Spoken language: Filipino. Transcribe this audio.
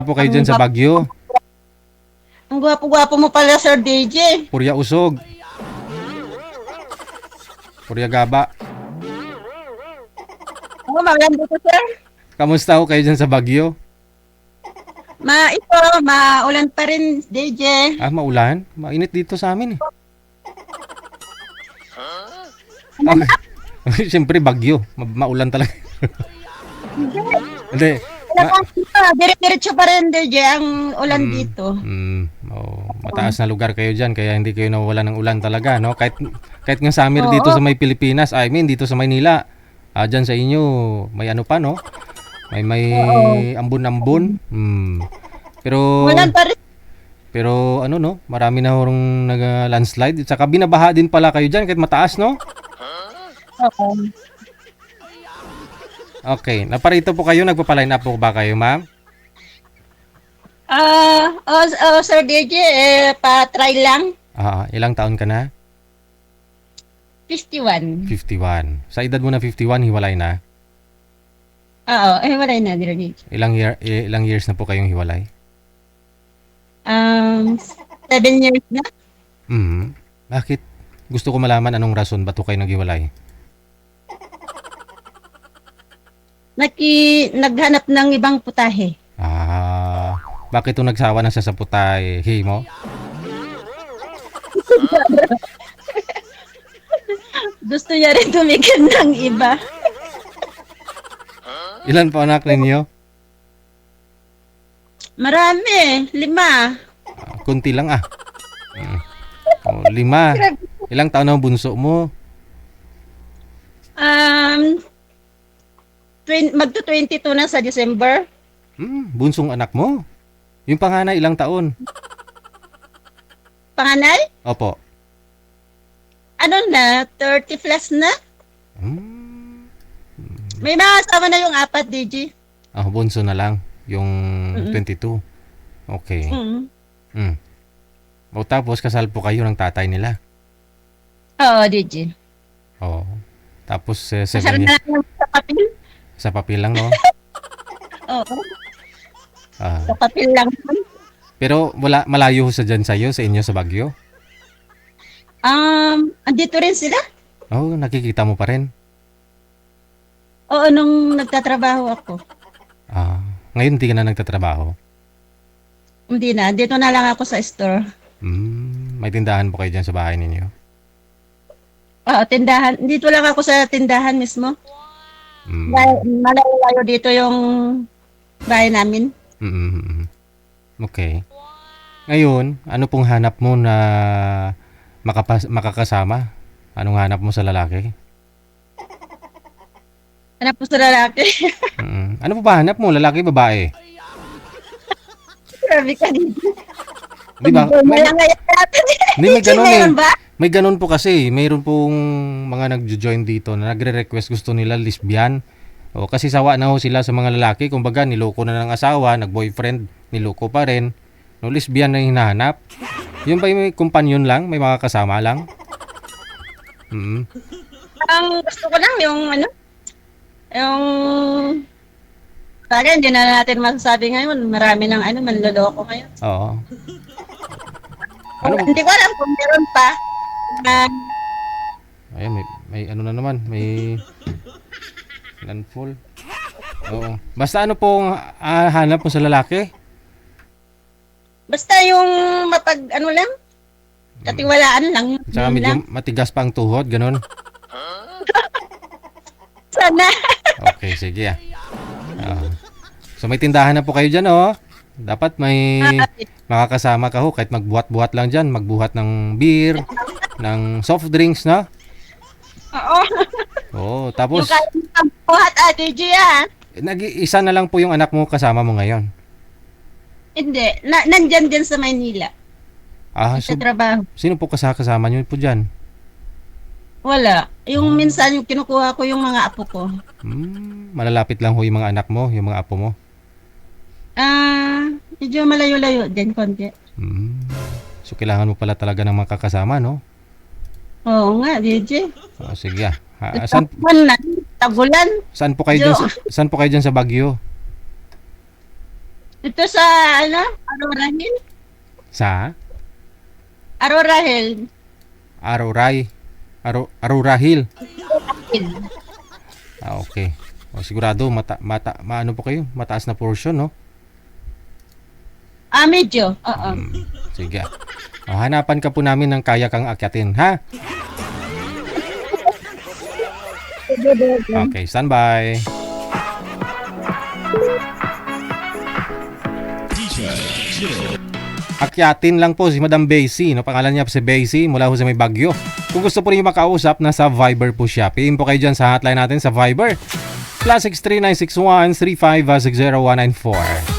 po kayo Ang dyan sa gwap Baguio? ang gwapo-gwapo mo pala, Sir DJ. Purya Usog, Purya Gaba. Oo, maganda to, sir. Kamusta ho kayo dyan sa Baguio? Ito, maulan pa rin, DJ. Ah, maulan? Mainit dito sa amin eh. Ano na? Okay. Siyempre Baguio, maulan talaga. Hindi. Dire-diretso pa rin, DJ, ang ulan dito. Mataas na lugar kayo dyan, kaya hindi kayo nawawala ng ulan talaga, no? Kahit nga summer dito Oo. sa may Pilipinas, I mean dito sa Maynila, dyan sa inyo, may ano pa, no? May Oo. ambon-ambon. Pero Ulan pa rin. pero ano, no? Marami na horong nag-landslide. Saka binabaha din pala kayo dyan kahit mataas, no? Oo. Okay, naparito po kayo, nagpapaline up po ba kayo, ma'am? Sir DJ, pa-try lang. Ilang taon ka na? 51. 51. Sa edad mo na 51, hiwalay na? Oo, wala na, Sir DJ. Ilang years na po kayong hiwalay? 7 years na. Bakit? Gusto ko malaman anong rason ba't po kayo naghiwalay? Naghanap ng ibang putahe. Bakit nung nagsawa na sa putay, mo? Gusto niya rin tumigil ng iba. Ilan po anak ninyo? Marami, 5. Kunti lang ah. 5. Ilang taon na ang bunso mo? Magto-22 na sa December. Bunsong anak mo? Yung panganay ilang taon? Panganay? Opo. Ano na, 30 plus na? May mga asawa na yung 4, DG. Bunso na lang. Yung 22. Okay. O tapos kasal po kayo ng tatay nila? Oo, DG. Oo. Tapos 7 Masarap na years. lang sa papel. Sa papel lang, no? Oo, Ah, sa papel lang. pero malayo sa dyan sa'yo, sa inyo sa Baguio? Andito rin sila. Nakikita mo pa rin? Oo, nung nagtatrabaho ako. Ngayon hindi ka na nagtatrabaho? Hindi na, dito na lang ako sa store. May tindahan po kayo dyan sa bahay ninyo? Oo, tindahan. Dito lang ako sa tindahan mismo. Malayo dito yung bahay namin. Okay. Ngayon, ano pong hanap mo na makakasama? Anong hanap mo sa lalaki? Hanap po sa lalaki. Ano po ba hanap mo? Lalaki, babae? Grabe ka dito. Di ba? May ganun eh. Meron ba? May ganun po kasi. Mayroon pong mga nagjo-join dito na nagre-request gusto nila lesbian. Kasi sawa na ho sila sa mga lalaki. Kumbaga, niloko na ng asawa, nag-boyfriend, niloko pa rin. Lesbian na yung hinahanap. Yung ba may companion lang? May mga kasama lang? Ang gusto ko lang yung yung parang hindi na natin masasabi ngayon. Marami ng manloloko ngayon. Oo. Hindi ko alam kung meron pa. Ayan, may ano na naman. May landfall. Oo. Basta ano pong hanap mo sa lalaki? Basta yung lang, katiwalaan lang. Tsaka Yun medyo lang. matigas pa ang tuhod, ganun. Sana. Okay, sige So may tindahan na po kayo dyan, Dapat may makakasama ka ho, kahit magbuhat-buhat lang dyan. Magbuhat ng beer, ng soft drinks, na? Oo. Tapos Yung kaya ng buhat, DJ, nag-isa na lang po yung anak mo kasama mo ngayon. Hindi. Nandyan din sa Maynila. So, Sa trabaho. sino po kasama nyo po dyan? Wala. Yung minsan yung kinukuha ko yung mga apo ko. Malalapit lang ho yung mga anak mo, yung mga apo mo. Medyo malayo-layo din konti. So kailangan mo pala talaga ng makakasama, no? Oo nga, DJ. Sige. Tagulan. Saan po kayo dyan sa Baguio? Ito sa, Aurora Hill? Sa Aurora Hill. Aurora Hill. Hill. Okay. O, sigurado maano po kayo? Mataas na portion, no? Medyo. Oo. Sige. O, hanapan ka po namin ng kaya kang akyatin, ha? Okay, standby. Akyatin lang po si Madam Basie, no? Pangalan niya po si Basie mula ho sa may Bagyo. Kung gusto po rin makausap, nasa Viber po siya. PM po kayo dyan sa hotline natin sa Viber. +63961 3560 194.